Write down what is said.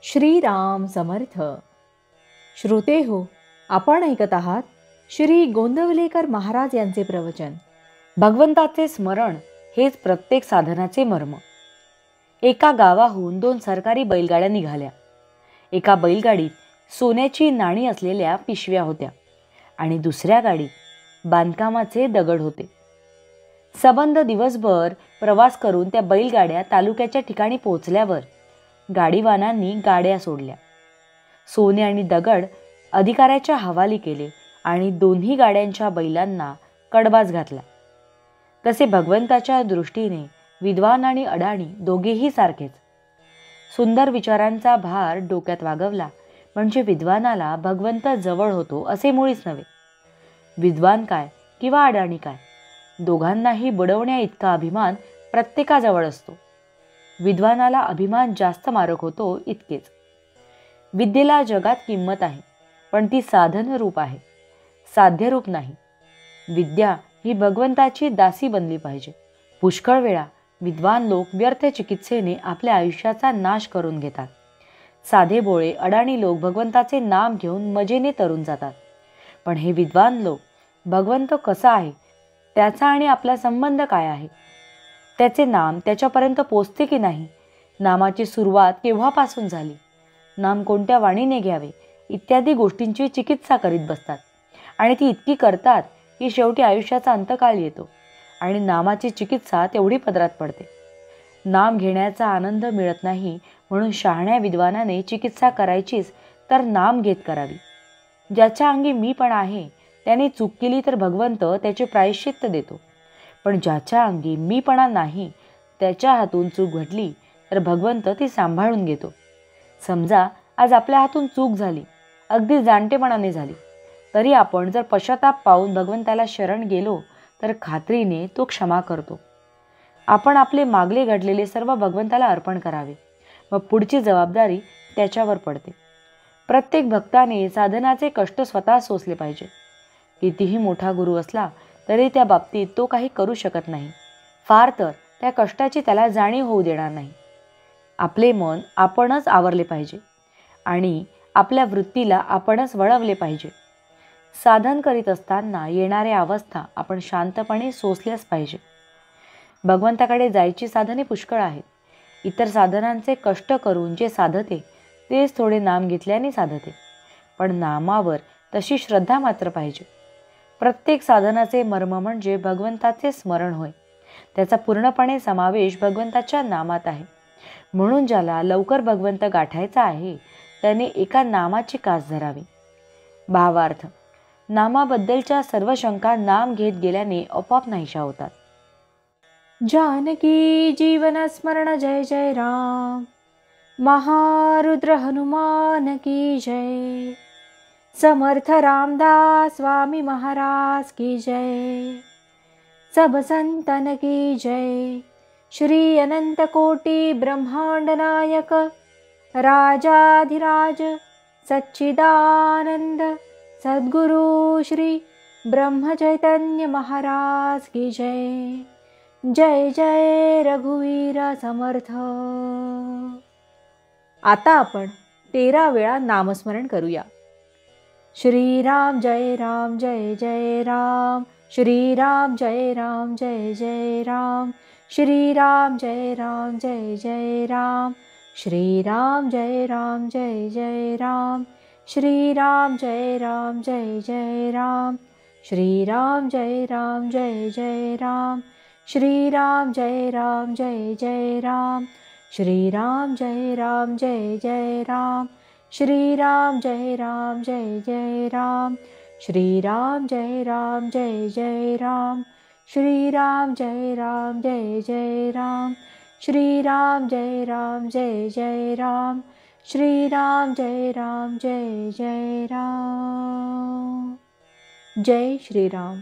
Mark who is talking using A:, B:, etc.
A: श्रीराम समर्थ. श्रोते हो, आपण ऐकत आहात श्री गोंदवलेकर महाराज यांचे प्रवचन. भगवंताचे स्मरण हेच प्रत्येक साधनाचे मर्म. एका गावाहून 2 सरकारी बैलगाड्या निघाल्या. एका बैलगाडीत सोन्याची नाणी असलेल्या पिशव्या होत्या आणि दुसऱ्या गाडीत बांधकामाचे दगड होते. सबंध दिवसभर प्रवास करून त्या बैलगाड्या तालुक्याच्या ठिकाणी पोहोचल्यावर गाडीवानांनी गाड्या सोडल्या. सोने आणि दगड अधिकाऱ्याच्या हवाली केले आणि दोन्ही गाड्यांच्या बैलांना कडबाज घातला. तसे भगवंताच्या दृष्टीने विद्वान आणि अडाणी दोघेही सारखेच. सुंदर विचारांचा भार डोक्यात वागवला म्हणजे विद्वानाला भगवंत जवळ होतो असे मुळीच नव्हे. विद्वान काय किंवा अडाणी काय, दोघांनाही बुडवण्या इतका अभिमान प्रत्येकाजवळ असतो. विद्वानाला अभिमान जास्त मारक होतो इतकेच. विद्येला जगात किंमत आहे, पण ती साधन रूप आहे, साध्य रूप नाही. विद्या ही भगवंताची दासी बनली पाहिजे. पुष्कळ वेळा विद्वान लोक व्यर्थ चिकित्सेने आपल्या आयुष्याचा नाश करून घेतात. साधे बोळे अडाणी लोक भगवंताचे नाम घेऊन मजेने तरून जातात. पण हे विद्वान लोक भगवंत कसा आहे, त्याचा आणि आपला संबंध काय आहे, त्याचे नाम त्याच्यापर्यंत पोचते की नाही, नामाची सुरुवात केव्हापासून झाली, नाम कोणत्या वाणीने घ्यावे इत्यादी गोष्टींची चिकित्सा करीत बसतात. आणि ती इतकी करतात की शेवटी आयुष्याचा अंतकाळ येतो आणि नामाची चिकित्सा तेवढी पदरात पडते. नाम घेण्याचा आनंद मिळत नाही म्हणून शहाण्या विद्वानाने चिकित्सा करायचीच तर नाम घेत करावी. ज्याच्या अंगी मी पण आहे त्याने चूक केली तर भगवंत त्याचे प्रायश्चित्त देतो. पण ज्याच्या अंगी मीपणा नाही त्याच्या हातून चूक घडली तर भगवंत ती सांभाळून घेतो. समजा आज आपल्या हातून चूक झाली, अगदी जाणतेपणाने झाली, तरी आपण जर पश्चाताप पाहून भगवंताला शरण गेलो तर खात्रीने तो क्षमा करतो. आपण आपले मागले घडलेले सर्व भगवंताला अर्पण करावे, मग पुढची जबाबदारी त्याच्यावर पडते. प्रत्येक भक्ताने साधनाचे कष्ट स्वतः सोसले पाहिजे. कितीही मोठा गुरु असला तरी त्या बाबतीत तो काही करू शकत नाही. फार तर त्या कष्टाची त्याला जाणीव होऊ देणार नाही. आपले मन आपणच आवरले पाहिजे आणि आपल्या वृत्तीला आपणच वळवले पाहिजे. साधन करीत असताना येणाऱ्या अवस्था आपण शांतपणे सोसल्याच पाहिजे. भगवंताकडे जायची साधने पुष्कळ आहेत. इतर साधनांचे कष्ट करून जे साधते तेच थोडे नाम घेतल्याने साधते, पण नामावर तशी श्रद्धा मात्र पाहिजे. प्रत्येक साधनाचे मर्म म्हणजे भगवंताचे स्मरण होय. त्याचा पूर्णपणे समावेश भगवंताच्या नामात आहे. म्हणून ज्याला लवकर भगवंत गाठायचा आहे त्याने एका नामाची कास धरावी. भावार्थ, नामाबद्दलच्या सर्व शंका नाम घेत गेल्याने आपोआप नाहीशा होतात. जानकी जीवन स्मरण जय जय राम. महारुद्र हनुमान की जय. समर्थ रामदास स्वामी महाराज की जय. सब संतन की जय. श्री अनंत कोटि ब्रह्मांड नायक राजाधिराज सच्चिदानंद सद्गुरु श्री ब्रह्म चैतन्य महाराज की जय. जय जय रघुवीर समर्थ. आता आपण 13 वेळा नामस्मरण करूया. श्रीराम जय राम जय जय राम. श्रीराम जय राम जय जय राम. श्रीराम जय राम जय जय राम. श्रीराम जय राम जय जय राम. श्रीराम जय राम जय जय राम. श्रीराम जय राम जय जय राम. श्रीराम जय राम जय जय राम. श्रीराम जय राम जय जय राम. श्रीराम जय राम जय जय राम. श्रीराम जय राम जय जय राम. श्रीराम जय राम जय जय राम. श्रीराम जय राम जय जय राम. श्रीराम जय राम जय जय राम. जय श्रीराम.